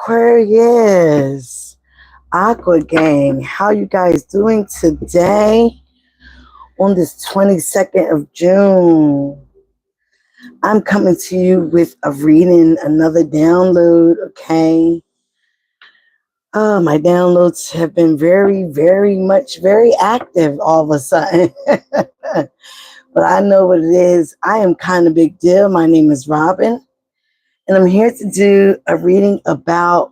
Aquarius, Aqua Gang, how you guys doing today on this 22nd of June? I'm coming to you with a reading, another download, okay? My downloads have been very active all of a sudden. But I know what it is. I am kind of big deal. My name is Robin, and I'm here to do a reading about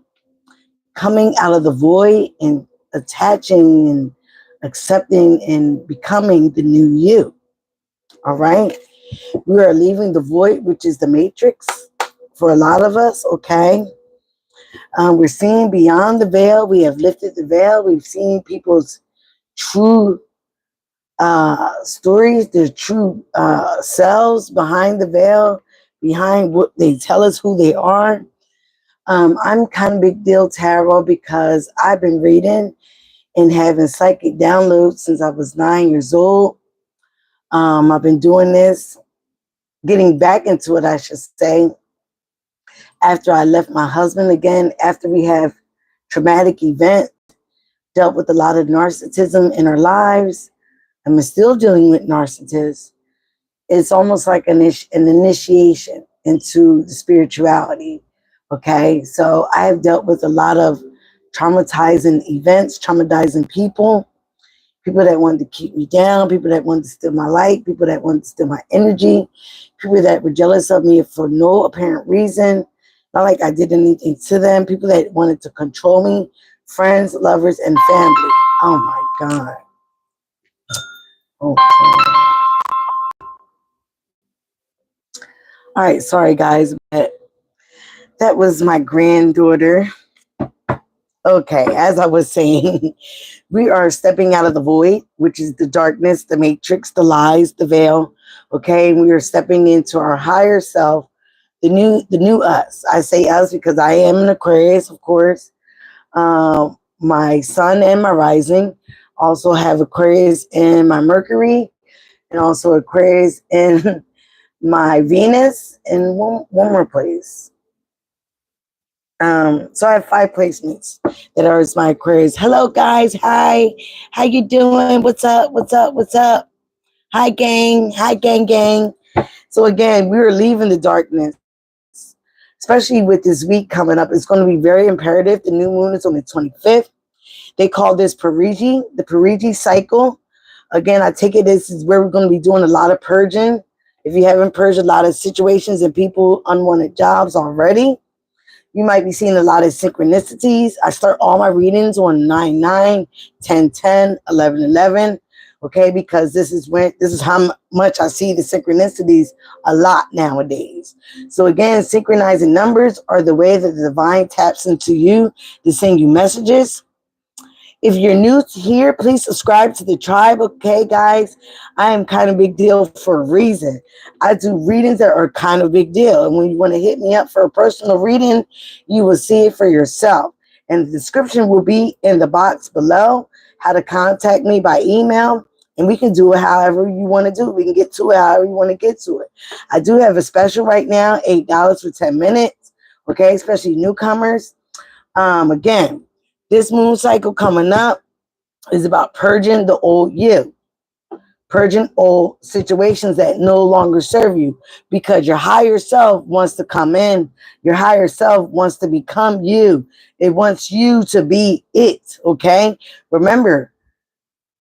coming out of the void and attaching and accepting and becoming the new you. All right. We are leaving the void, which is the matrix for a lot of us. Okay. We're seeing beyond the veil. We have lifted the veil. We've seen people's true stories, their true selves behind the veil, behind what they tell us who they are. I'm kind of big deal tarot because I've been reading and having psychic downloads since I was 9 years old. I've been doing this, getting back into it, I should say, after I left my husband again, after we have traumatic event, dealt with a lot of narcissism in our lives, and we're still dealing with narcissists. It's almost like an initiation into the spirituality. Okay, so I have dealt with a lot of traumatizing events, traumatizing people that wanted to keep me down, people that wanted to steal my light, people that wanted to steal my energy, people that were jealous of me for no apparent reason, not like I did anything to them, people that wanted to control me, friends, lovers, and family. Oh my God. Okay. All right, sorry guys, but that was my granddaughter. Okay, as I was saying, we are stepping out of the void, which is the darkness, the matrix, the lies, the veil. Okay, we are stepping into our higher self, the new us. I say us because I am an Aquarius, of course. My sun and my rising also have Aquarius in my Mercury, and also Aquarius in my Venus, and one more place. So I have 5 placements that are as my Aquarius. Hello guys, hi. How you doing? What's up? What's up? What's up? Hi gang. Hi gang. So again, we are leaving the darkness, especially with this week coming up. It's going to be very imperative. The new moon is on the 25th. They call this Parigi, the Parigi cycle. Again, I take it this is where we're going to be doing a lot of purging. If you haven't purged a lot of situations and people unwanted jobs already, you might be seeing a lot of synchronicities. I start all my readings on 9/9, 10/10, 11/11. Okay, because this is how much I see the synchronicities a lot nowadays. So again, synchronizing numbers are the way that the divine taps into you to send you messages. If you're new here, please subscribe to the tribe. Okay, guys, I am kind of big deal for a reason. I do readings that are kind of big deal. And when you want to hit me up for a personal reading, you will see it for yourself. And the description will be in the box below, how to contact me by email. And we can do it however you want to do it. We can get to it however you want to get to it. I do have a special right now, $8 for 10 minutes. Okay, especially newcomers. Again, this moon cycle coming up is about purging the old you, purging old situations that no longer serve you, because your higher self wants to come in. Your higher self wants to become you. It wants you to be it, okay? Remember,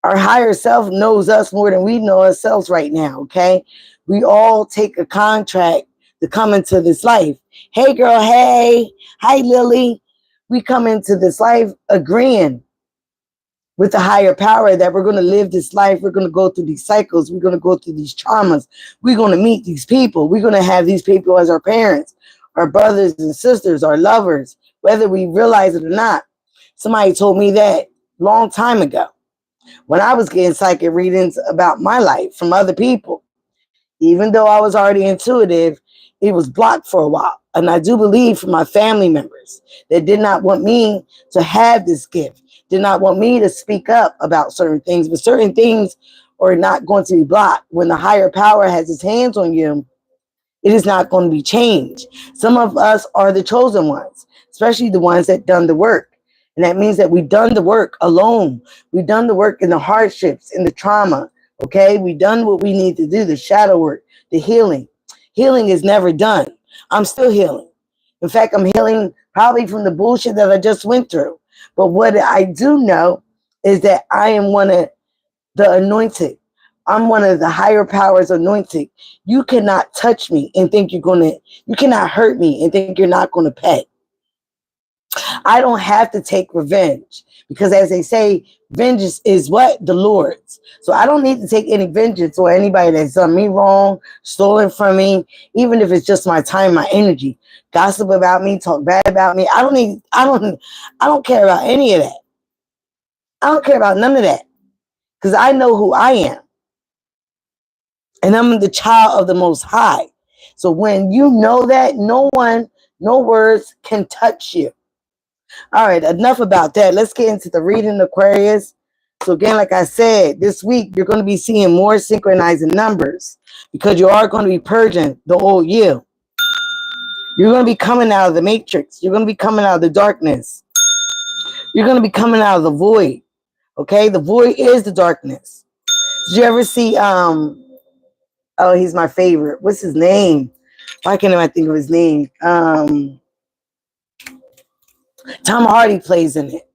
our higher self knows us more than we know ourselves right now, okay? We all take a contract to come into this life. Hey, girl, hey. Hi, Lily. We come into this life agreeing with the higher power that we're going to live this life. We're going to go through these cycles. We're going to go through these traumas. We're going to meet these people. We're going to have these people as our parents, our brothers and sisters, our lovers, whether we realize it or not. Somebody told me that long time ago when I was getting psychic readings about my life from other people. Even though I was already intuitive, it was blocked for a while. And I do believe for my family members that did not want me to have this gift, did not want me to speak up about certain things, but certain things are not going to be blocked. When the higher power has its hands on you, it is not going to be changed. Some of us are the chosen ones, especially the ones that done the work. And that means that we done the work alone. We done the work in the hardships, in the trauma. Okay, we done what we need to do, the shadow work, the healing. Healing is never done. I'm still healing. In fact, I'm healing probably from the bullshit that I just went through. But what I do know is that I am one of the anointed. I'm one of the higher powers anointed. You cannot touch me and think you cannot hurt me and think you're not going to pay. I don't have to take revenge because, as they say, vengeance is what? The Lord's. So I don't need to take any vengeance or anybody that's done me wrong, stolen from me, even if it's just my time, my energy. Gossip about me, talk bad about me. I don't care about any of that. I don't care about none of that because I know who I am. And I'm the child of the Most High. So when you know that, no words can touch you. All right, enough about that. Let's get into the reading, Aquarius. So again, like I said, this week you're going to be seeing more synchronizing numbers because you are going to be purging the old you. You're going to be coming out of the matrix. You're going to be coming out of the darkness. You're going to be coming out of the void. Okay, the void is the darkness. Did you ever see oh, he's my favorite. What's his name? Why can't I think of his name? Tom Hardy plays in it.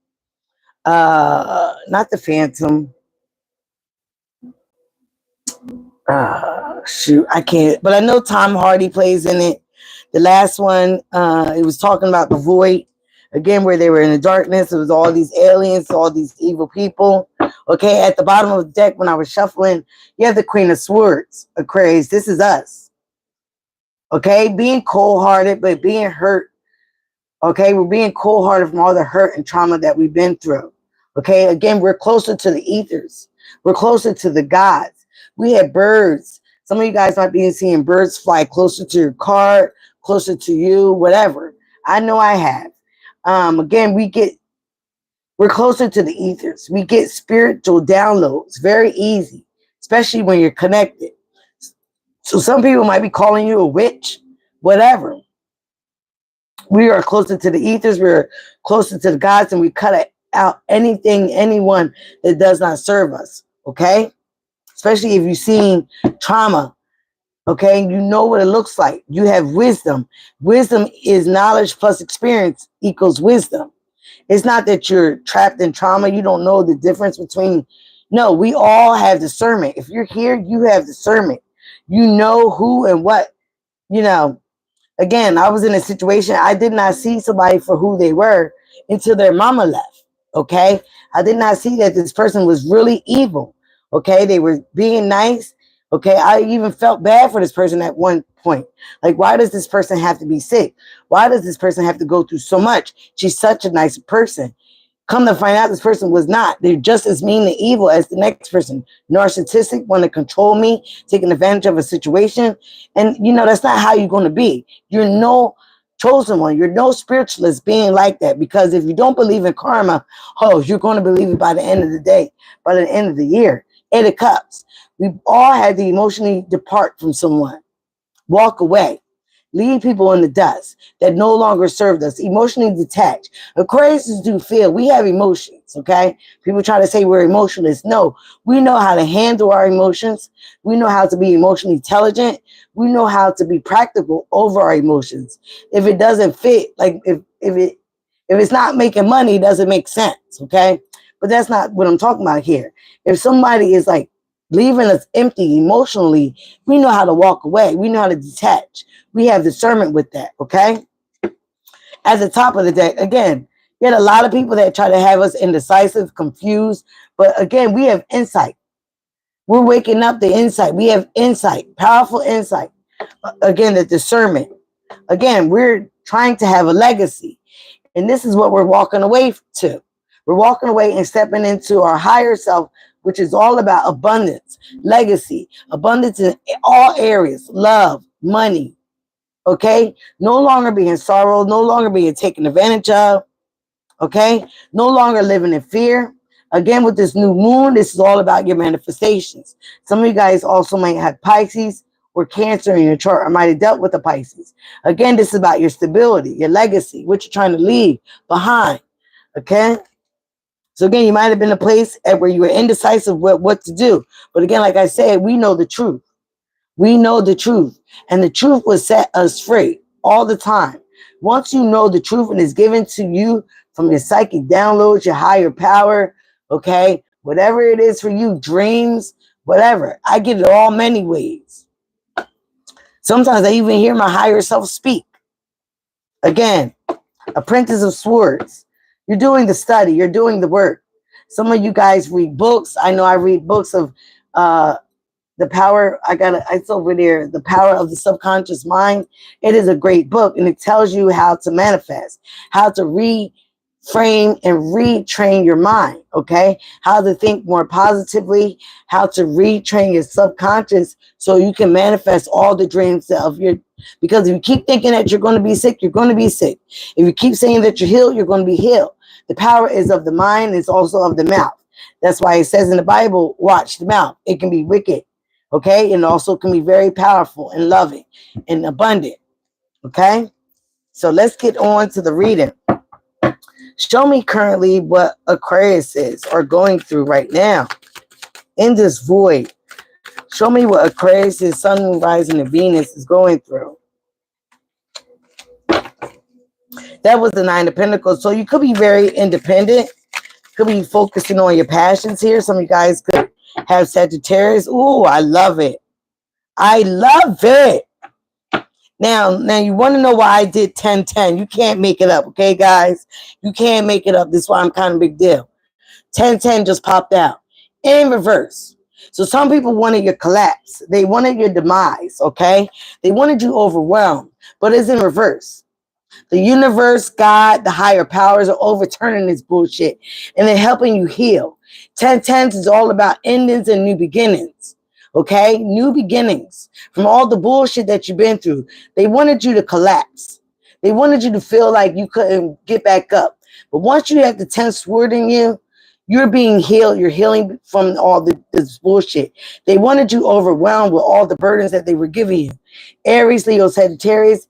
Not the Phantom. Shoot, I can't. But I know Tom Hardy plays in it. The last one, it was talking about the void. Again, where they were in the darkness. It was all these aliens, all these evil people. Okay, at the bottom of the deck when I was shuffling, you have the Queen of Swords, Aquarius. This is us. Okay, being cold-hearted, but being hurt. Okay, we're being cold-hearted from all the hurt and trauma that we've been through. Okay, again, we're closer to the ethers. We're closer to the gods. We have birds. Some of you guys might be seeing birds fly closer to your car, closer to you, whatever. I know I have. Again, we're closer to the ethers. We get spiritual downloads very easy, especially when you're connected. So some people might be calling you a witch, whatever. We are closer to the ethers. We're closer to the gods, and we cut out anything, anyone that does not serve us. Okay? Especially if you've seen trauma. Okay? You know what it looks like. You have wisdom. Wisdom is knowledge plus experience equals wisdom. It's not that you're trapped in trauma. You don't know the difference between. No, we all have discernment. If you're here, you have discernment. You know who and what, you know. Again, I was in a situation, I did not see somebody for who they were until their mama left. Okay? I did not see that this person was really evil. Okay? They were being nice. Okay? I even felt bad for this person at one point. Like, why does this person have to be sick? Why does this person have to go through so much? She's such a nice person. Come to find out, this person was not. They're just as mean and evil as the next person. Narcissistic, want to control me, taking advantage of a situation. And, you know, that's not how you're going to be. You're no chosen one. You're no spiritualist being like that. Because if you don't believe in karma, oh, you're going to believe it by the end of the day, by the end of the year. 8 of Cups. We've all had to emotionally depart from someone. Walk away. Leave people in the dust that no longer served us. Emotionally detached. Aquarius do feel. We have emotions, okay? People try to say we're emotionless. No, we know how to handle our emotions. We know how to be emotionally intelligent. We know how to be practical over our emotions. If it doesn't fit, like if it's not making money, it doesn't make sense, okay? But that's not what I'm talking about here. If somebody is like leaving us empty emotionally, we know how to walk away. We know how to detach. We have discernment with that, okay? At the top of the deck, again, you had a lot of people that try to have us indecisive, confused. But again, we have insight. We're waking up the insight. We have insight, powerful insight. Again, the discernment. Again, we're trying to have a legacy. And this is what we're walking away to. We're walking away and stepping into our higher self, which is all about abundance, legacy, abundance in all areas, love, money. Okay? No longer being sorrow, no longer being taken advantage of. Okay? No longer living in fear. Again, with this new moon, this is all about your manifestations. Some of you guys also might have Pisces or Cancer in your chart, or might have dealt with the Pisces. Again, this is about your stability, your legacy, what you're trying to leave behind. Okay? So again, you might have been a place where you were indecisive what to do. But again, like I said, we know the truth. We know the truth. And the truth will set us free all the time. Once you know the truth and it's given to you from your psychic downloads, your higher power, okay, whatever it is for you, dreams, whatever. I get it all many ways. Sometimes I even hear my higher self speak. Again, Apprentice of Swords. You're doing the study. You're doing the work. Some of you guys read books. I know I read books of the power. It's over there. The Power of the Subconscious Mind. It is a great book, and it tells you how to manifest, how to reframe and retrain your mind. Okay, how to think more positively, how to retrain your subconscious so you can manifest all the dreams of your. Because if you keep thinking that you're going to be sick, you're going to be sick. If you keep saying that you're healed, you're going to be healed. The power is of the mind. It's also of the mouth. That's why it says in the Bible, watch the mouth. It can be wicked. Okay. And also can be very powerful and loving and abundant. Okay. So let's get on to the reading. Show me currently what Aquarius is or going through right now in this void. Show me what Aquarius is, Sun, Moon, Rising, and Venus is going through. That was the Nine of Pentacles. So you could be very independent. Could be focusing on your passions here. Some of you guys could have Sagittarius. Ooh, I love it. I love it. Now you want to know why I did 10-10. You can't make it up, okay, guys? You can't make it up. This is why I'm kind of big deal. 10-10 just popped out in reverse. So some people wanted your collapse. They wanted your demise, okay? They wanted you overwhelmed, but it's in reverse. The universe, God, the higher powers are overturning this bullshit, and they're helping you heal. 10-10 is all about endings and new beginnings, okay? New beginnings from all the bullshit that you've been through. They wanted you to collapse. They wanted you to feel like you couldn't get back up. But once you have the 10th sword in you, you're being healed. You're healing from all this bullshit. They wanted you overwhelmed with all the burdens that they were giving you. Aries, Leo, Sagittarius,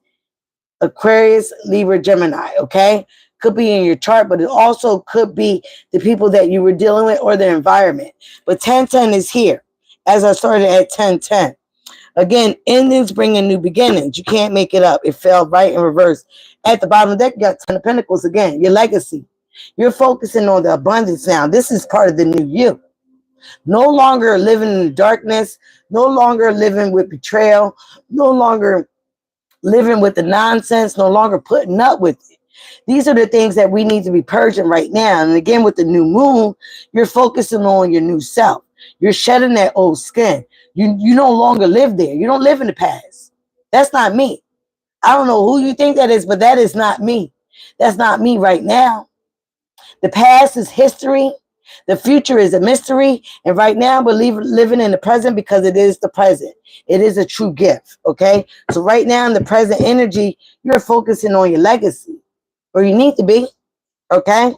Aquarius, Libra, Gemini, okay? Could be in your chart, but it also could be the people that you were dealing with or the environment. But 10-10 is here, as I started at 10-10. Again, endings bring in new beginnings. You can't make it up. It fell right in reverse. At the bottom of the deck, you got 10 of Pentacles again, your legacy. You're focusing on the abundance now. This is part of the new you. No longer living in the darkness, no longer living with betrayal, no longer living with the nonsense, no longer putting up with it. These are the things that we need to be purging right now. And again, with the new moon, you're focusing on your new self. You're shedding that old skin. You no longer live there. You don't live in the past. That's not me. I don't know who you think that is, but that is not me. That's not me right now. The past is history. The future is a mystery. And right now, we're living in the present because it is the present. It is a true gift. Okay. So right now in the present energy, you're focusing on your legacy, or you need to be. Okay.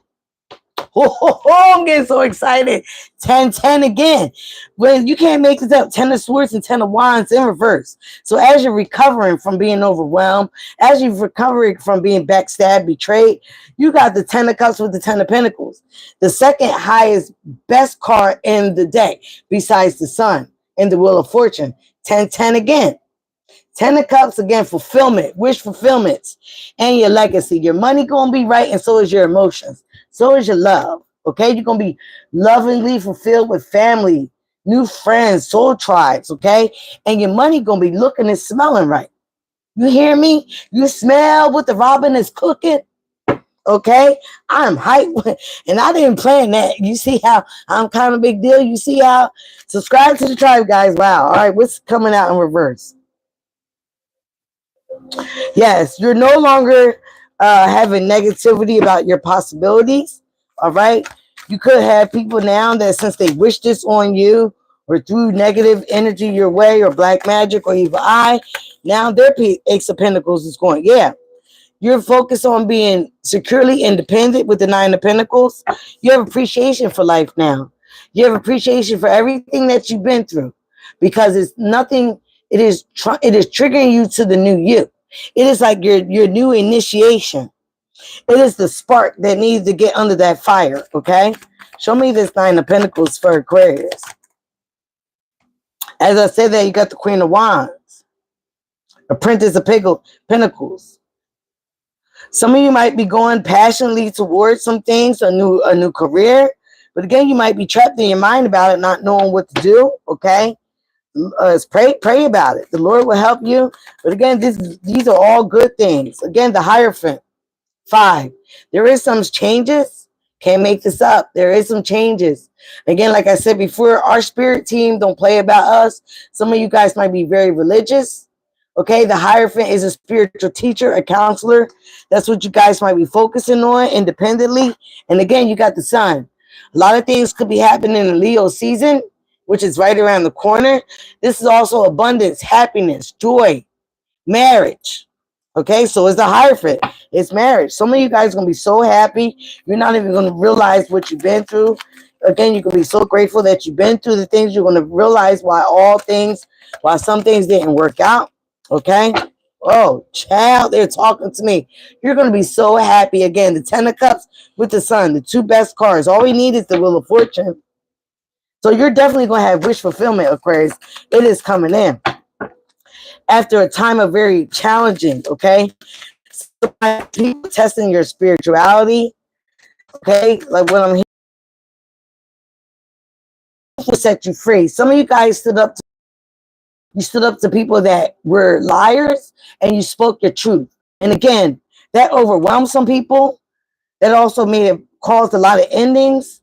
I'm getting so excited. 10-10 again. Well, you can't make this up. 10 of Swords and 10 of Wands in reverse. So as you're recovering from being overwhelmed, as you're recovering from being backstabbed, betrayed, you got the 10 of Cups with the 10 of Pentacles. The second highest, best card in the deck, besides the Sun and the Wheel of Fortune. 10-10 again. 10 of Cups, again, fulfillment, wish fulfillments, and your legacy. Your money going to be right, and so is your emotions. So is your love, okay? You're going to be lovingly fulfilled with family, new friends, soul tribes, okay? And your money going to be looking and smelling right. You hear me? You smell what the robin is cooking, okay? I'm hyped, and I didn't plan that. You see how I'm kind of a big deal? You see how? Subscribe to the tribe, guys. Wow. All right, what's coming out in reverse? Yes, you're no longer having negativity about your possibilities. All right. You could have people now that since they wish this on you or threw negative energy your way or black magic or evil eye, now their Ace of Pentacles is going. Yeah. You're focused on being securely independent with the Nine of Pentacles. You have appreciation for life now. You have appreciation for everything that you've been through because it's nothing it is triggering you to the new you. It is like your new initiation. It is the spark that needs to get under that fire, okay? Show me this Nine of Pentacles for Aquarius. As I said that, you got the Queen of Wands, the Princess of Pentacles. Some of you might be going passionately towards some things, a new career. But again, you might be trapped in your mind about it, not knowing what to do, okay? Pray about it. The Lord will help you. But again, these are all good things. Again, the Hierophant. 5. There is some changes. Can't make this up. There is some changes. Again, like I said before, our spirit team don't play about us. Some of you guys might be very religious. Okay, the Hierophant is a spiritual teacher, a counselor. That's what you guys might be focusing on independently. And again, you got the Sun. A lot of things could be happening in the Leo season, which is right around the corner. This is also abundance, happiness, joy, marriage. Okay, so it's the Hierophant. It's marriage. Some of you guys are going to be so happy. You're not even going to realize what you've been through. Again, you're going to be so grateful that you've been through the things. You're going to realize why some things didn't work out. Okay? Oh, child, they're talking to me. You're going to be so happy. Again, the 10 of Cups with the Sun, the 2 best cards. All we need is the Wheel of Fortune. So you're definitely going to have wish fulfillment, Aquarius. It is coming in. After a time of very challenging, okay? People testing your spirituality, okay? Like what I'm hearing will set you free. Some of you guys stood up to people that were liars and you spoke your truth. And again, that overwhelmed some people. That also caused a lot of endings.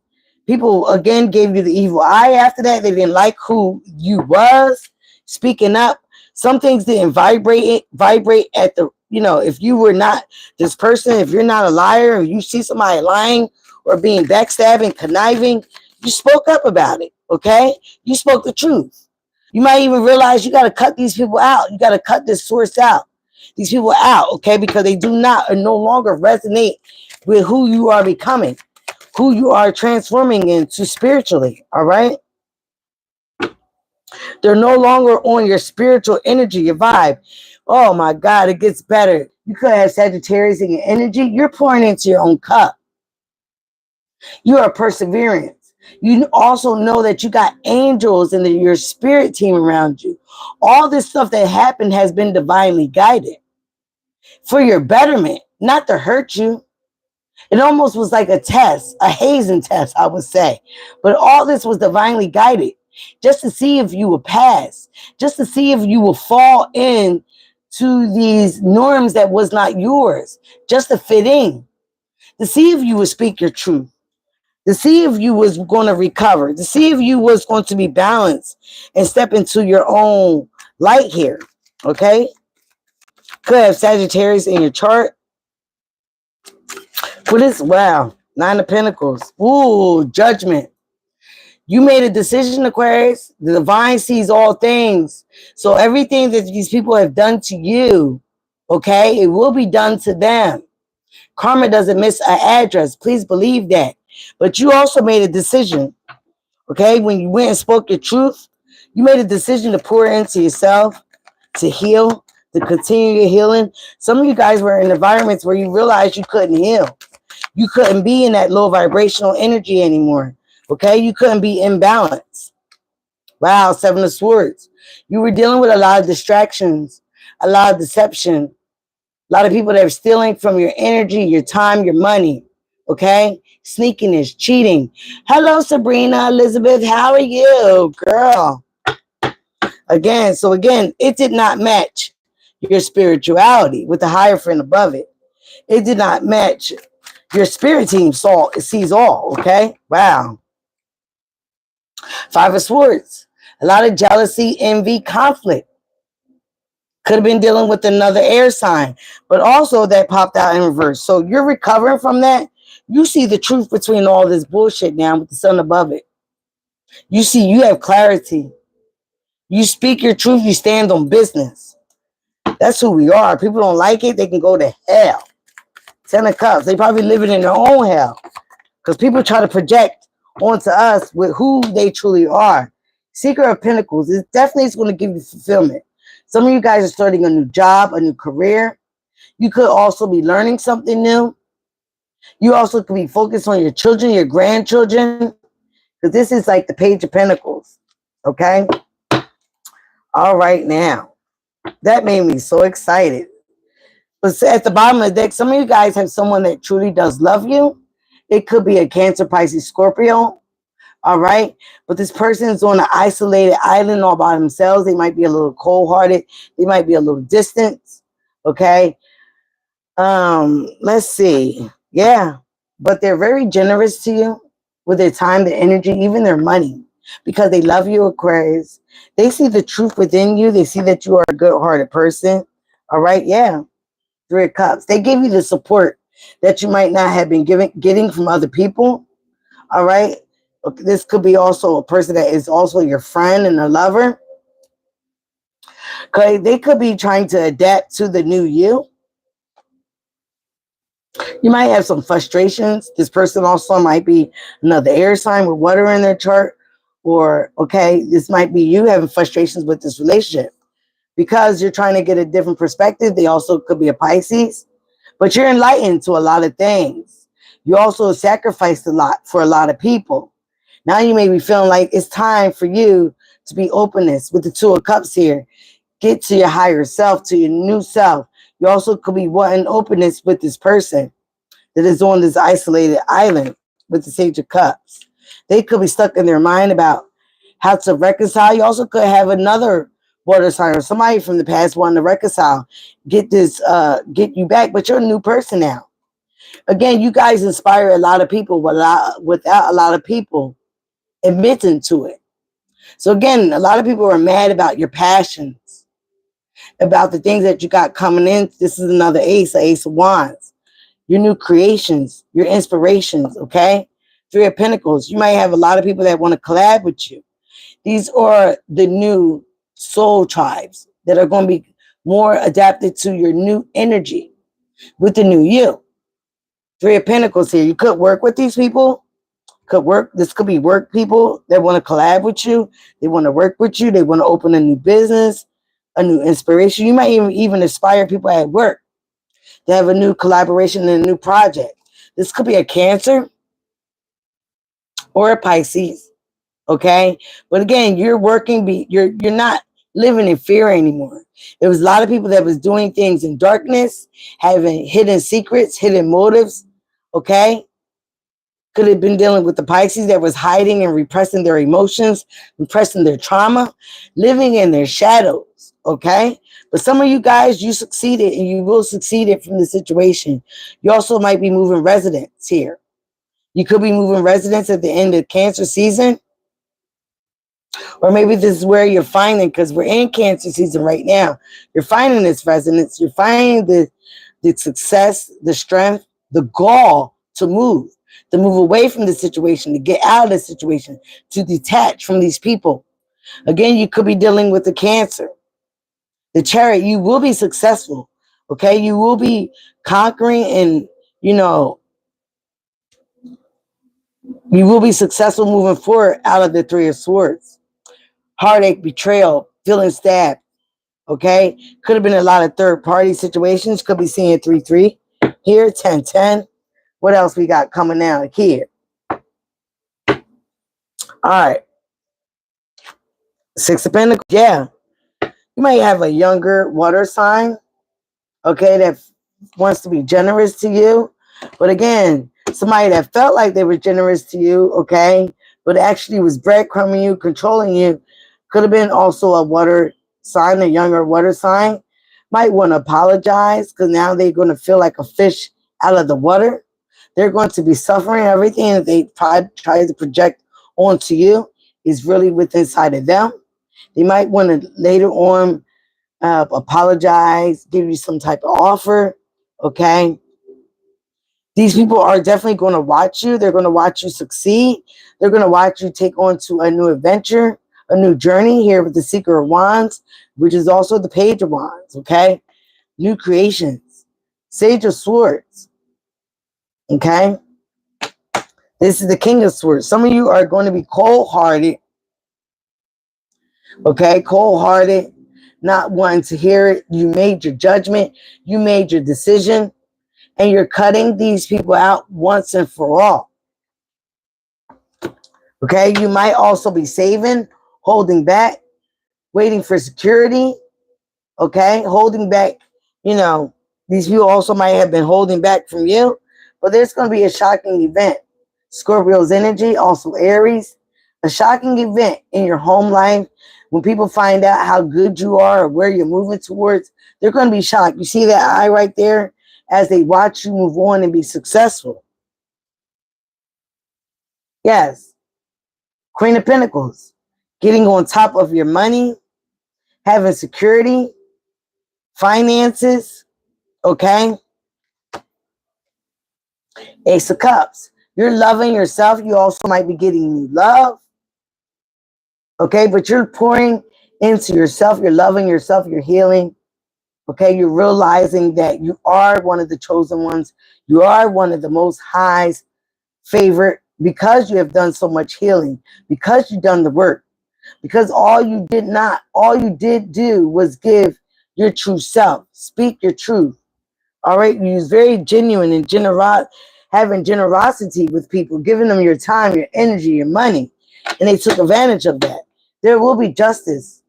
People, again, gave you the evil eye after that. They didn't like who you was. Speaking up. Some things didn't vibrate at the, if you were not this person, if you're not a liar, if you see somebody lying or being backstabbing, conniving, you spoke up about it, okay? You spoke the truth. You might even realize you got to cut these people out. You got to cut this source out. These people out, okay? Because they do not or no longer resonate with who you are becoming, who you are transforming into spiritually, all right? They're no longer on your spiritual energy, your vibe. Oh my God, it gets better. You could have Sagittarius in your energy. You're pouring into your own cup. You are perseverance. You also know that you got angels in your spirit team around you. All this stuff that happened has been divinely guided for your betterment, not to hurt you. It almost was like a test, a hazing test, I would say. But all this was divinely guided. Just to see if you will pass, just to see if you will fall in to these norms that was not yours, just to fit in, to see if you would speak your truth, to see if you was going to recover, to see if you was going to be balanced and step into your own light here, okay? Could have Sagittarius in your chart. What is, wow, 9 of Pentacles. Ooh, Judgment. You made a decision, Aquarius. The divine sees all things. So everything that these people have done to you, okay, it will be done to them. Karma doesn't miss an address. Please believe that. But you also made a decision, okay? When you went and spoke your truth, you made a decision to pour into yourself, to heal, to continue your healing. Some of you guys were in environments where you realized you couldn't heal. You couldn't be in that low vibrational energy anymore. Okay, you couldn't be in balance. Wow, 7 of Swords. You were dealing with a lot of distractions, a lot of deception, a lot of people that are stealing from your energy, your time, your money. Okay, sneakiness, cheating. Hello, Sabrina, Elizabeth. How are you, girl? Again, it did not match your spirituality with the Hierophant above it. It did not match your spirit team. Sees all. Okay, wow. 5 of Swords. A lot of jealousy, envy, conflict. Could have been dealing with another air sign, but also that popped out in reverse. So you're recovering from that. You see the truth between all this bullshit now with the sun above it. You see, you have clarity. You speak your truth. You stand on business. That's who we are. People don't like it. They can go to hell. 10 of Cups. They probably living in their own hell because people try to project onto us with who they truly are. Secret of Pentacles is definitely going to give you fulfillment. Some of you guys are starting a new job, a new career. You could also be learning something new. You also could be focused on your children, your grandchildren, because this is like the Page of Pentacles. Okay? All right, now. That made me so excited. But at the bottom of the deck, some of you guys have someone that truly does love you. It could be a Cancer, Pisces, Scorpio. All right. But this person is on an isolated island all by themselves. They might be a little cold-hearted. They might be a little distant. Okay. Let's see. Yeah. But they're very generous to you with their time, their energy, even their money. Because they love you, Aquarius. They see the truth within you. They see that you are a good-hearted person. All right. Yeah. Three of Cups. They give you the support that you might not have been getting from other people. All right. This could be also a person that is also your friend and a lover. Okay. They could be trying to adapt to the new you. You might have some frustrations. This person also might be another air sign with water in their chart. Or, okay, this might be you having frustrations with this relationship because you're trying to get a different perspective. They also could be a Pisces, but you're enlightened to a lot of things. You also sacrificed a lot for a lot of people. Now you may be feeling like it's time for you to be openness with the Two of Cups here. Get to your higher self, to your new self. You also could be wanting openness with this person that is on this isolated island with the Sage of Cups. They could be stuck in their mind about how to reconcile. You also could have another water sign or somebody from the past wanting to reconcile, get you back, but you're a new person now. Again, you guys inspire a lot of people without a lot of people admitting to it. So again, a lot of people are mad about your passions, about the things that you got coming in. This is another Ace of Wands. Your new creations, your inspirations, okay? Three of Pentacles. You might have a lot of people that want to collab with you. These are the new soul tribes that are going to be more adapted to your new energy with the new you. Three of Pentacles here. You could work with these people. This could be work people that want to collab with you. They want to work with you. They want to open a new business, a new inspiration. You might even inspire people at work to have a new collaboration and a new project. This could be a Cancer or a Pisces, okay? But again, you're working, you're not living in fear anymore. There was a lot of people that was doing things in darkness, having hidden secrets, hidden motives, okay? Could have been dealing with the Pisces that was hiding and repressing their emotions, repressing their trauma, living in their shadows, okay? But some of you guys, you succeeded and you will succeed it from the situation. You also might be moving residence here. You could be moving residence at the end of Cancer season. Or maybe this is where you're finding, because we're in Cancer season right now. You're finding this residence. You're finding the success, the strength, the gall to move away from the situation, to get out of the situation, to detach from these people. Again, you could be dealing with the Cancer. The Chariot, you will be successful. Okay, you will be conquering and, you will be successful moving forward out of the Three of Swords. Heartache, betrayal, feeling stabbed. Okay, could have been a lot of third-party situations. Could be seeing 3-3 here, 10-10. What else we got coming out here? All right, Six of Pentacles. Yeah, you might have a younger water sign, okay, that wants to be generous to you. But again, somebody that felt like they were generous to you, okay, but actually was breadcrumbing you, controlling you. Could have been also a water sign, a younger water sign. Might want to apologize because now they're going to feel like a fish out of the water. They're going to be suffering. Everything that they try to project onto you is really within inside of them. They might want to later on apologize, give you some type of offer, okay? These people are definitely going to watch you. They're going to watch you succeed. They're going to watch you take on to a new adventure, a new journey here with the Seeker of Wands, which is also the Page of Wands, okay? New creations. Sage of Swords, okay? This is the King of Swords. Some of you are going to be cold-hearted, okay? Cold-hearted, not wanting to hear it. You made your judgment. You made your decision. And you're cutting these people out once and for all. Okay? You might also be saving, holding back, waiting for security. Okay? Holding back, you know, these people also might have been holding back from you. But there's going to be a shocking event. Scorpio's energy, also Aries. A shocking event in your home life. When people find out how good you are or where you're moving towards, they're going to be shocked. You see that eye right there? As they watch you move on and be successful. Yes. Queen of Pentacles. Getting on top of your money. Having security. Finances. Okay. Ace of Cups. You're loving yourself. You also might be getting new love. Okay. But you're pouring into yourself. You're loving yourself. You're healing. Okay. You're realizing that you are one of the chosen ones. You are one of the most highest favorite because you have done so much healing, because you've done the work, because all you did do was give your true self, speak your truth. All right. You was very genuine and having generosity with people, giving them your time, your energy, your money. And they took advantage of that. There will be justice,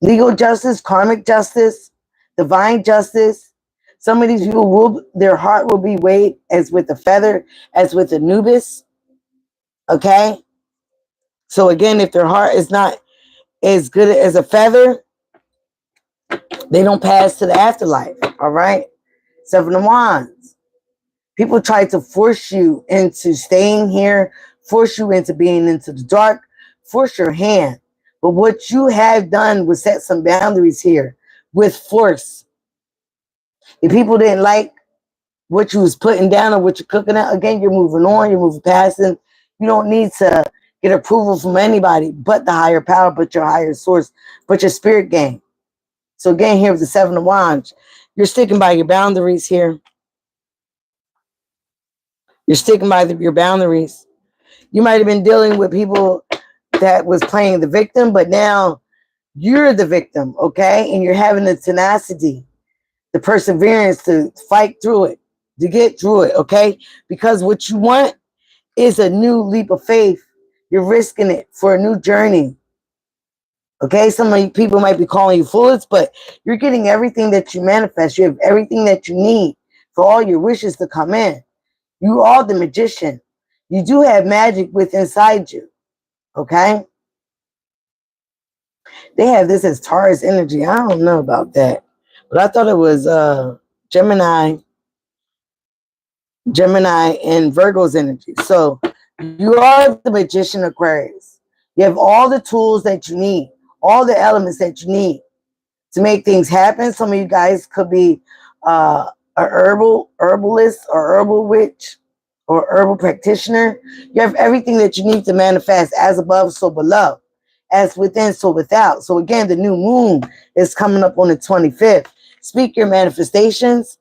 legal justice, karmic justice, divine justice. Some of these people their heart will be weighed as with a feather, as with Anubis. Okay. So again, if their heart is not as good as a feather, they don't pass to the afterlife. All right. Seven of Wands. People try to force you into staying here, force you into being into the dark, force your hand. But what you have done was set some boundaries here with force. If people didn't like what you was putting down or what you're cooking out, again, you're moving on, you're moving past it. You don't need to get approval from anybody but the higher power, but your higher source, but your spirit game. So again, here with the Seven of Wands, you're sticking by your boundaries here. You're sticking by your boundaries. You might have been dealing with people that was playing the victim, but now you're the victim, okay? And you're having the tenacity, the perseverance to fight through it, to get through it, okay? Because what you want is a new leap of faith. You're risking it for a new journey. Okay, some of you people might be calling you foolish, but you're getting everything that you manifest. You have everything that you need for all your wishes to come in. You are the magician. You do have magic within inside you. Okay? They have this as Taurus energy. I don't know about that. But I thought it was Gemini and Virgo's energy. So you are the magician, Aquarius. You have all the tools that you need, all the elements that you need to make things happen. Some of you guys could be a herbalist or herbal witch or herbal practitioner. You have everything that you need to manifest as above, so below, as within, so without. So again, the new moon is coming up on the 25th. Speak your manifestations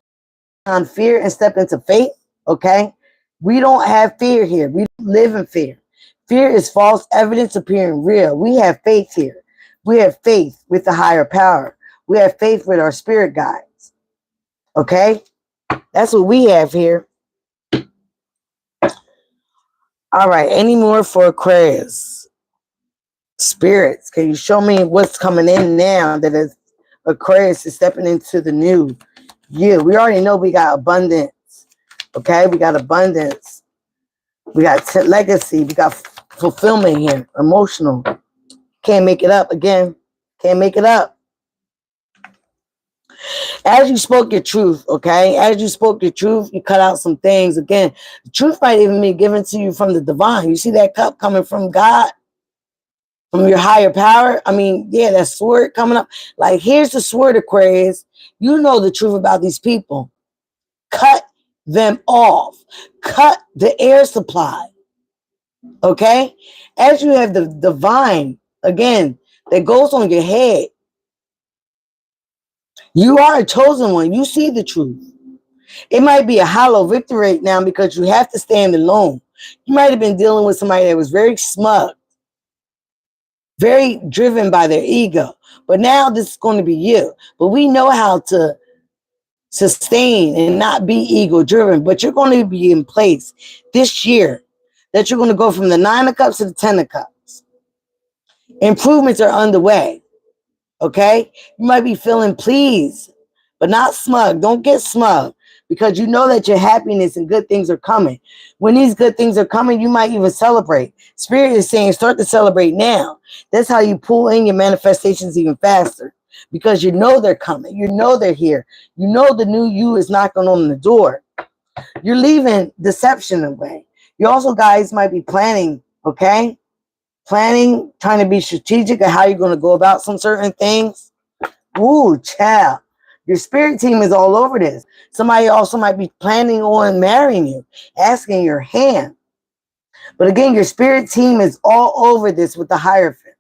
on fear and step into faith. Okay. We don't have fear here. We don't live in fear. Fear is false evidence appearing real. We have faith here. We have faith with the higher power. We have faith with our spirit guides. Okay. That's what we have here. All right. Any more for Aquarius? Spirits, can you show me what's coming in now that is Aquarius is stepping into the new year? We already know we got abundance. Okay. We got abundance. We got legacy. We got fulfillment here. Emotional. Can't make it up again. Can't make it up. As you spoke your truth, okay? As you spoke your truth, you cut out some things. Again, the truth might even be given to you from the divine. You see that cup coming from God, from your higher power? I mean, yeah, that sword coming up. Like, here's the sword, Aquarius. You know the truth about these people. Cut them off. Cut the air supply, okay? As you have the divine, again, that goes on your head. You are a chosen one. You see the truth. It might be a hollow victory right now because you have to stand alone. You might have been dealing with somebody that was very smug. very driven by their ego. But now this is going to be you. But we know how to sustain and not be ego driven. But you're going to be in place this year that you're going to go from the 9 of Cups to the 10 of Cups. Improvements are underway. Okay? You might be feeling pleased, but not smug. Don't get smug because you know that your happiness and good things are coming. When these good things are coming, you might even celebrate. Spirit is saying start to celebrate now. That's how you pull in your manifestations even faster because you know they're coming. You know they're here. You know the new you is knocking on the door. You're leaving deception away. You also, guys, might be planning, okay? Planning, trying to be strategic of how you're going to go about some certain things. Ooh, child. Your spirit team is all over this. Somebody also might be planning on marrying you, asking your hand. But again, your spirit team is all over this with the Hierophant.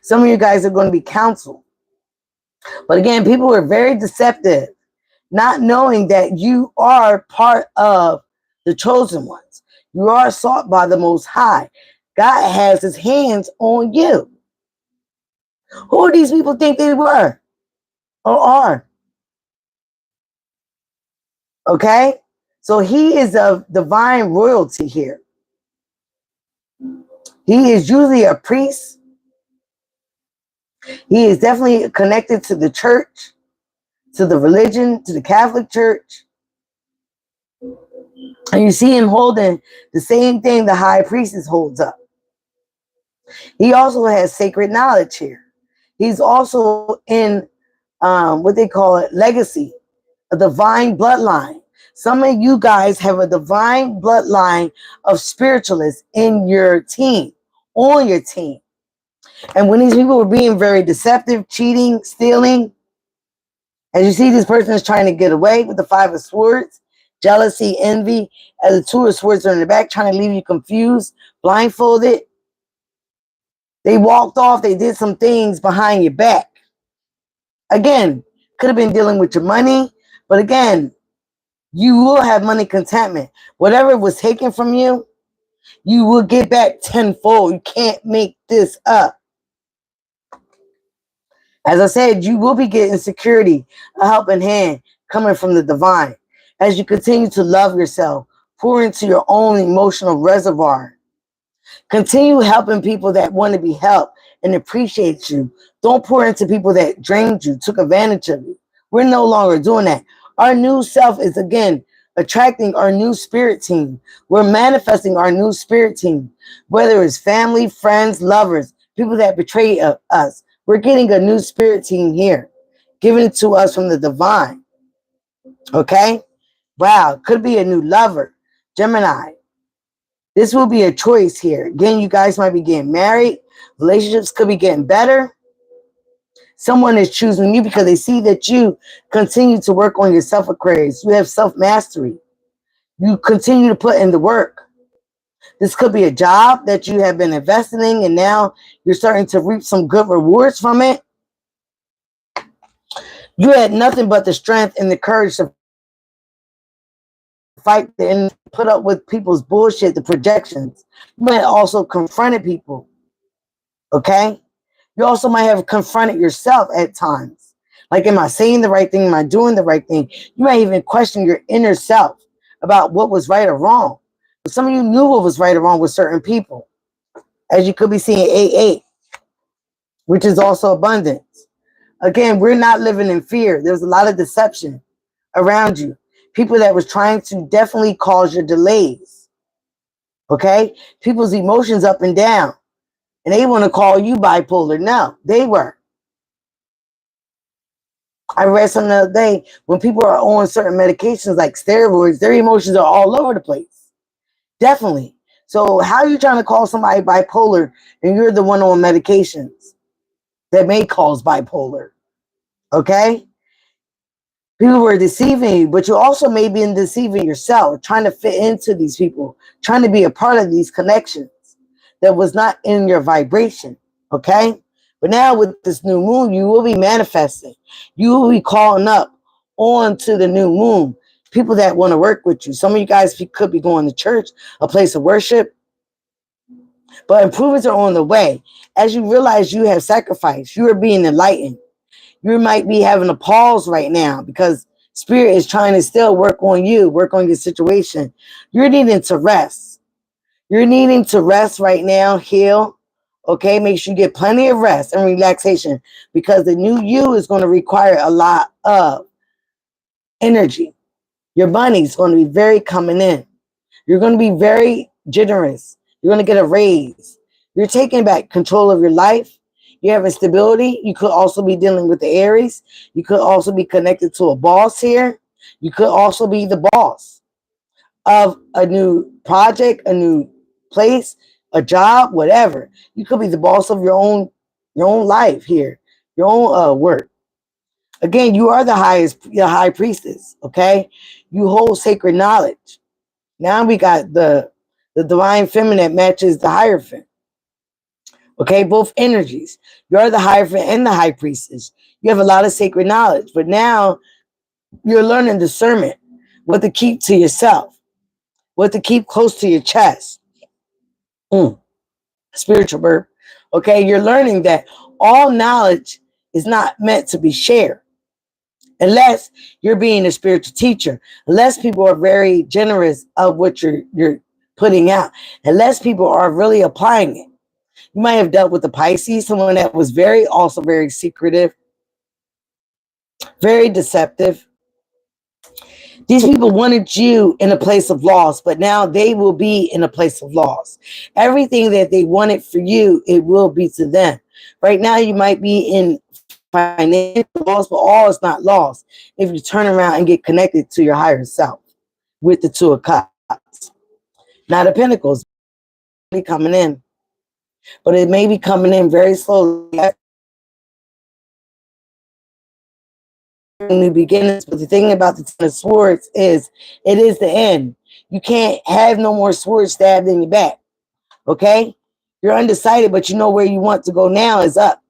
Some of you guys are going to be counseled. But again, people are very deceptive, not knowing that you are part of the chosen ones. You are sought by the Most High. God has his hands on you. Who do these people think they were or are? Okay? So he is of divine royalty here. He is usually a priest. He is definitely connected to the church, to the religion, to the Catholic Church. And you see him holding the same thing the high priestess holds up. He also has sacred knowledge here. He's also in what they call it, legacy, a divine bloodline. Some of you guys have a divine bloodline of spiritualists in your team, on your team. And when these people were being very deceptive, cheating, stealing, as you see, this person is trying to get away with the 5 of Swords, jealousy, envy, as the 2 of Swords are in the back, trying to leave you confused, blindfolded. They walked off. They did some things behind your back. Again, could have been dealing with your money, but again, you will have money contentment. Whatever was taken from you, you will get back tenfold. You can't make this up. As I said, you will be getting security, a helping hand coming from the divine. As you continue to love yourself, pour into your own emotional reservoir. Continue helping people that want to be helped and appreciate you. Don't pour into people that drained you, took advantage of you. We're no longer doing that. Our new self is, again, attracting our new spirit team. We're manifesting our new spirit team, whether it's family, friends, lovers, people that betray us. We're getting a new spirit team here, given it to us from the divine. Okay? Wow, could be a new lover. Gemini. This will be a choice here. Again, you guys might be getting married. Relationships could be getting better. Someone is choosing you because they see that you continue to work on yourself, Aquarius. You have self-mastery. You continue to put in the work. This could be a job that you have been investing in, and now you're starting to reap some good rewards from it. You had nothing but the strength and the courage to fight and put up with people's bullshit, the projections. You might also confronted people. Okay? You also might have confronted yourself at times. Like, am I saying the right thing? Am I doing the right thing? You might even question your inner self about what was right or wrong. But some of you knew what was right or wrong with certain people. As you could be seeing 8-8, which is also abundance. Again, we're not living in fear. There's a lot of deception around you. People that was trying to definitely cause your delays. Okay? People's emotions up and down. And they want to call you bipolar. No, they were. I read something the other day, when people are on certain medications like steroids, their emotions are all over the place. Definitely. So how are you trying to call somebody bipolar and you're the one on medications that may cause bipolar? Okay? People were deceiving you, but you also may be deceiving yourself, trying to fit into these people, trying to be a part of these connections that was not in your vibration. Okay? But now with this new moon, you will be manifesting. You will be calling up onto the new moon people that want to work with you. Some of you guys could be going to church, a place of worship. But improvements are on the way. As you realize you have sacrificed, you are being enlightened. You might be having a pause right now because spirit is trying to still work on you, work on your situation. You're needing to rest. You're needing to rest right now, heal. Okay, make sure you get plenty of rest and relaxation because the new you is going to require a lot of energy. Your money's going to be very coming in. You're going to be very generous. You're going to get a raise. You're taking back control of your life. You have stability. You could also be dealing with the Aries. You could also be connected to a boss here. You could also be the boss of a new project, a new place, a job, whatever. You could be the boss of your own life here, your own work. Again, you are the high priestess. Okay, you hold sacred knowledge. Now we got the divine feminine that matches the Hierophant. Okay, both energies. You're the Hierophant and the high priestess. You have a lot of sacred knowledge, but now you're learning discernment, what to keep to yourself, what to keep close to your chest. Spiritual birth. Okay, you're learning that all knowledge is not meant to be shared unless you're being a spiritual teacher, unless people are very generous of what you're putting out, unless people are really applying it. You might have dealt with the Pisces, someone that was also very secretive, very deceptive. These people wanted you in a place of loss, but now they will be in a place of loss. Everything that they wanted for you, it will be to them. Right now, you might be in financial loss, but all is not lost if you turn around and get connected to your higher self with the Two of Cups. Now, the Pentacles coming in, but it may be coming in very slowly. New beginnings, but the thing about the Ten of Swords is it is the end. You can't have no more swords stabbed in your back. Okay? You're undecided, but you know where you want to go now is up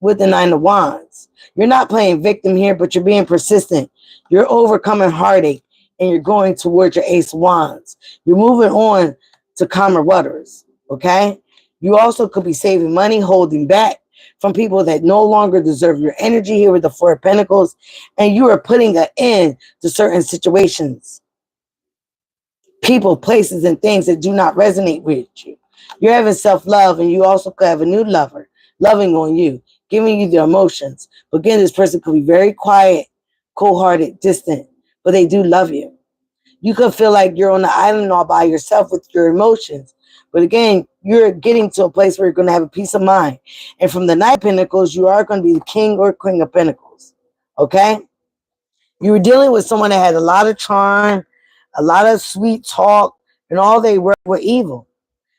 with the Nine of Wands. You're not playing victim here, but you're being persistent. You're overcoming heartache and you're going towards your Ace of Wands. You're moving on to calmer waters. Okay? You also could be saving money, holding back from people that no longer deserve your energy here with the Four of Pentacles, and you are putting an end to certain situations, people, places, and things that do not resonate with you. You're having self-love, and you also could have a new lover loving on you, giving you their emotions. But again, this person could be very quiet, cold-hearted, distant, but they do love you. You could feel like you're on the island all by yourself with your emotions. But again, you're getting to a place where you're going to have a peace of mind. And from the Knight of Pentacles, you are going to be the King or Queen of Pentacles. Okay? You were dealing with someone that had a lot of charm, a lot of sweet talk, and all they were evil.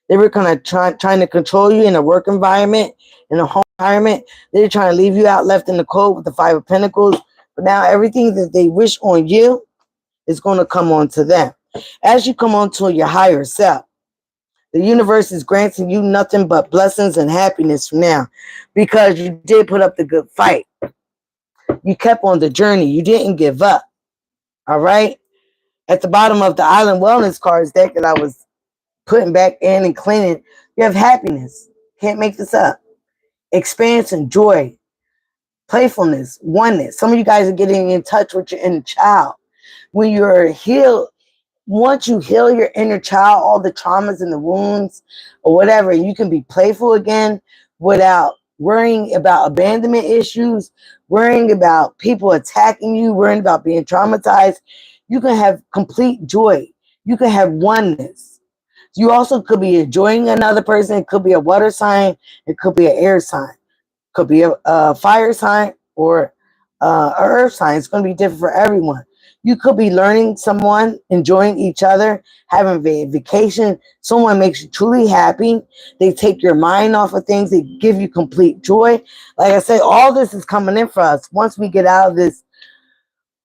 They were kind of trying to control you in a work environment, in a home environment. They were trying to leave you out left in the cold with the Five of Pentacles. But now everything that they wish on you is going to come on to them. As you come on to your higher self, the universe is granting you nothing but blessings and happiness from now because you did put up the good fight. You kept on the journey. You didn't give up. All right? At the bottom of the Island Wellness cards deck that I was putting back in and cleaning, you have happiness. Can't make this up. Expansion, joy, playfulness, oneness. Some of you guys are getting in touch with your inner child. When you're healed, once you heal your inner child, all the traumas and the wounds or whatever, you can be playful again without worrying about abandonment issues, worrying about people attacking you, worrying about being traumatized. You can have complete joy. You can have oneness. You also could be enjoying another person. It could be a water sign. It could be an air sign. It could be a fire sign or an earth sign. It's going to be different for everyone. You could be learning someone, enjoying each other, having a vacation. Someone makes you truly happy. They take your mind off of things. They give you complete joy. Like I said, all this is coming in for us. Once we get out of this,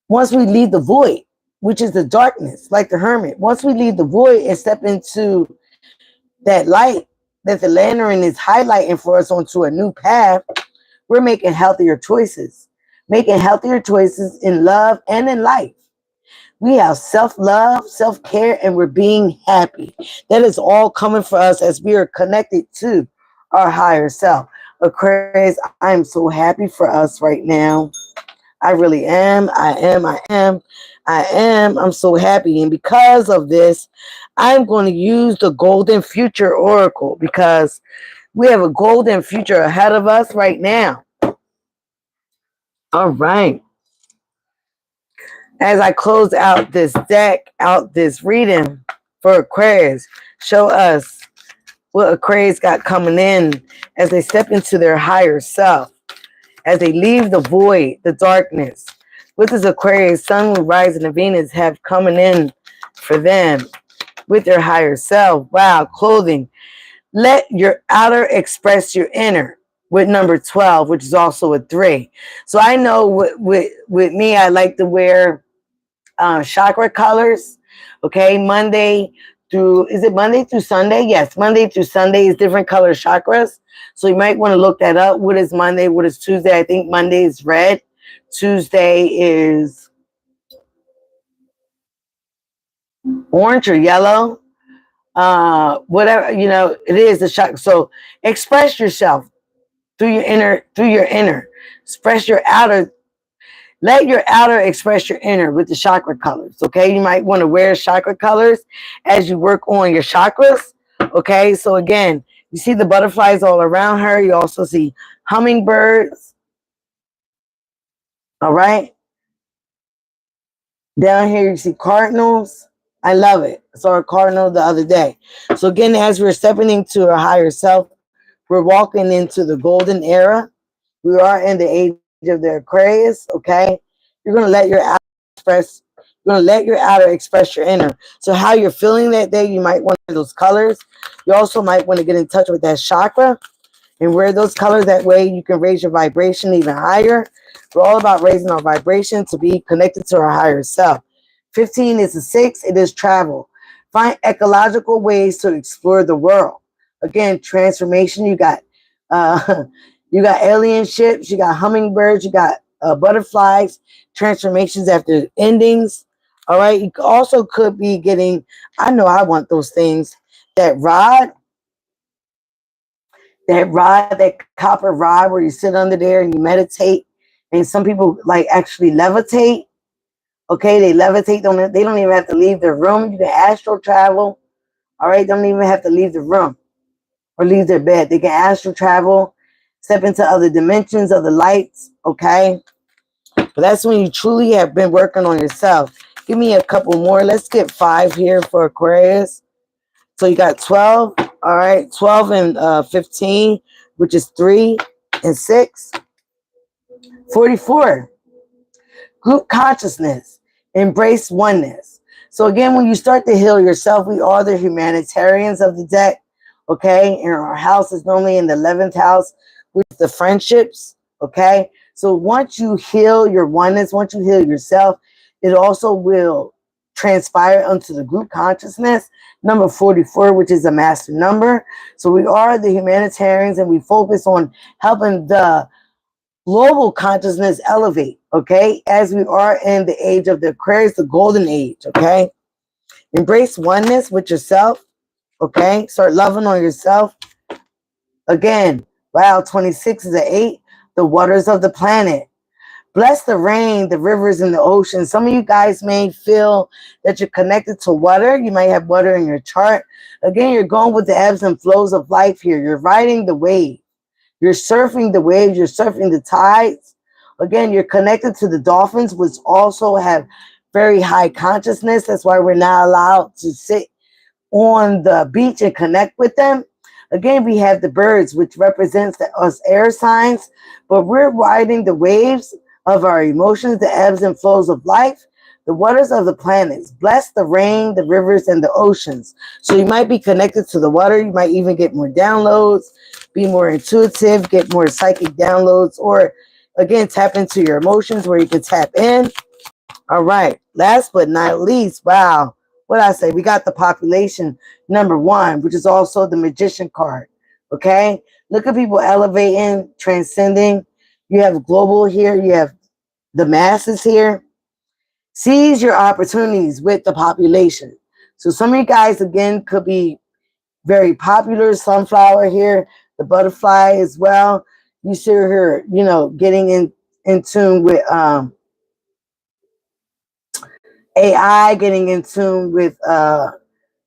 once we leave the void, which is the darkness, like the hermit. Once we leave the void and step into that light that the lantern is highlighting for us onto a new path, we're making healthier choices. Making healthier choices in love and in life. We have self-love, self-care, and we're being happy. That is all coming for us as we are connected to our higher self. Aquarius, I am so happy for us right now. I really am. I'm so happy. And because of this, I'm going to use the Golden Future Oracle because we have a golden future ahead of us right now. All right. As I close out this deck, out this reading for Aquarius, show us what Aquarius got coming in as they step into their higher self, as they leave the void, the darkness. What does Aquarius, Sun, Moon, Rising, and Venus have coming in for them with their higher self? Wow, clothing. Let your outer express your inner with number 12, which is also a 3. So I know with me, I like to wear chakra colors. Okay, is it Monday through Sunday? Yes, Monday through Sunday is different color chakras. So you might want to look that up. What is Monday? What is Tuesday? I think Monday is red. Tuesday is orange or yellow. Whatever, it is the chakra. So express yourself through your inner. Express your outer. Let your outer express your inner with the chakra colors. Okay, you might want to wear chakra colors as you work on your chakras. Okay, so again, you see the butterflies all around her. You also see hummingbirds. All right, down here you see cardinals. I love it. I saw a cardinal the other day. So again, as we're stepping into our higher self, we're walking into the golden era. We are in the age of the Aquarius, okay? You're gonna let your outer express. You're gonna let your outer express your inner. So how you're feeling that day, you might want those colors. You also might want to get in touch with that chakra and wear those colors. That way you can raise your vibration even higher. We're all about raising our vibration to be connected to our higher self. 15 is a 6. It is travel. Find ecological ways to explore the world. Again, transformation. Uh, you got alien ships. You got hummingbirds. You got butterflies. Transformations after endings. All right. You also could be getting. I know I want those things. That rod. That copper rod where you sit under there and you meditate. And some people like actually levitate. Okay, they levitate. They don't even have to leave their room. You can astral travel. All right, don't even have to leave the room or leave their bed. They can astral travel, step into other dimensions of the lights. Okay, but that's when you truly have been working on yourself. Give me a couple more. Let's get 5 here for Aquarius. So you got 12. All right, 12 and 15, which is 3 and 6. 44. Group consciousness, embrace oneness. So again, when you start to heal yourself, we are the humanitarians of the deck, okay? And our house is normally in the 11th house with the friendships, okay? So once you heal your oneness, once you heal yourself, it also will transpire onto the group consciousness, number 44, which is a master number. So we are the humanitarians and we focus on helping the global consciousness elevate, okay? As we are in the age of the Aquarius, the golden age, okay? Embrace oneness with yourself, okay? Start loving on yourself. Again, wow, 26 is an 8. The waters of the planet. Bless the rain, the rivers, and the ocean. Some of you guys may feel that you're connected to water. You might have water in your chart. Again, you're going with the ebbs and flows of life here. You're riding the wave. You're surfing the waves. You're surfing the tides. Again, you're connected to the dolphins, which also have very high consciousness. That's why we're not allowed to sit on the beach and connect with them. Again, we have the birds, which represents us air signs, but we're riding the waves of our emotions, the ebbs and flows of life, the waters of the planets. Bless the rain, the rivers, and the oceans. So you might be connected to the water. You might even get more downloads, be more intuitive, get more psychic downloads, or again, tap into your emotions where you can tap in. All right. Last but not least, wow. What I say? We got the population number 1, which is also the magician card. Okay. Look at people elevating, transcending. You have global here. You have the masses here. Seize your opportunities with the population. So some of you guys, again, could be very popular. Sunflower here, the butterfly as well. You see her, getting in tune with AI, getting in tune with the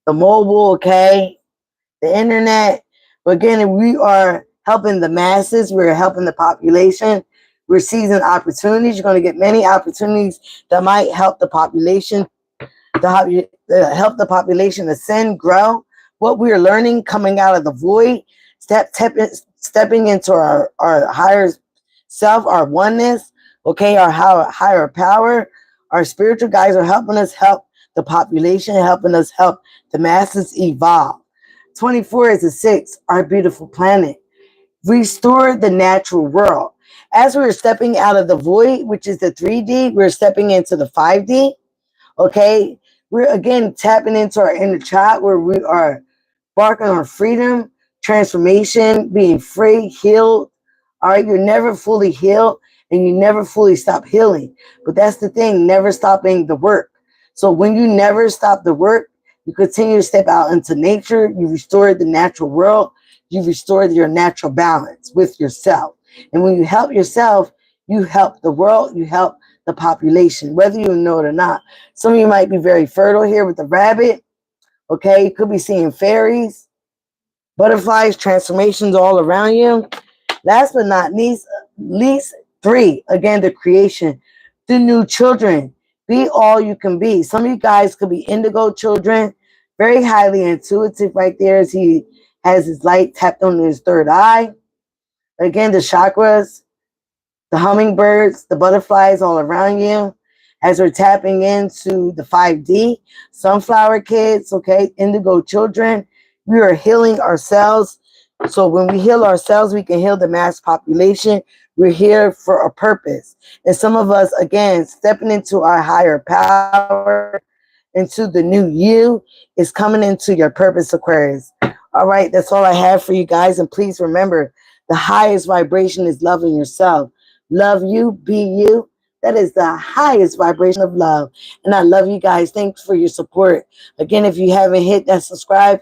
mobile, okay, the internet. But again, we are helping the masses. We're helping the population. We're seizing opportunities. You're going to get many opportunities that might help the population, help the population ascend, grow. What we're learning coming out of the void, stepping into our higher self, our oneness, okay, our higher power. Our spiritual guys are helping us help the population, helping us help the masses evolve. 24 is a 6, our beautiful planet. Restore the natural world. As we're stepping out of the void, which is the 3D, we're stepping into the 5D. Okay, we're again tapping into our inner child where we are barking on freedom, transformation, being free, healed. All right, you're never fully healed and you never fully stop healing. But that's the thing, never stopping the work. So when you never stop the work, you continue to step out into nature, you restore the natural world, you restore your natural balance with yourself. And when you help yourself, you help the world, you help the population, whether you know it or not. Some of you might be very fertile here with the rabbit. Okay, you could be seeing fairies, butterflies, transformations all around you. Last but not least 3, again, the creation, the new children. Be all you can be. Some of you guys could be indigo children, very highly intuitive right there as he has his light tapped on his third eye. Again, the chakras, the hummingbirds, the butterflies all around you as we're tapping into the 5D. Sunflower kids, okay, indigo children. We are healing ourselves. So when we heal ourselves, we can heal the mass population. We're here for a purpose. And some of us, again, stepping into our higher power, into the new you, is coming into your purpose, Aquarius. All right, that's all I have for you guys. And please remember, the highest vibration is loving yourself. Love you, be you. That is the highest vibration of love. And I love you guys. Thanks for your support. Again, if you haven't hit that subscribe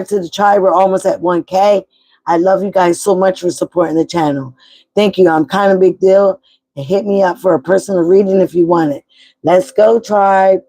to the tribe. We're almost at 1K. I love you guys so much for supporting the channel. Thank you. I'm kind of big deal. And hit me up for a personal reading if you want it. Let's go, tribe.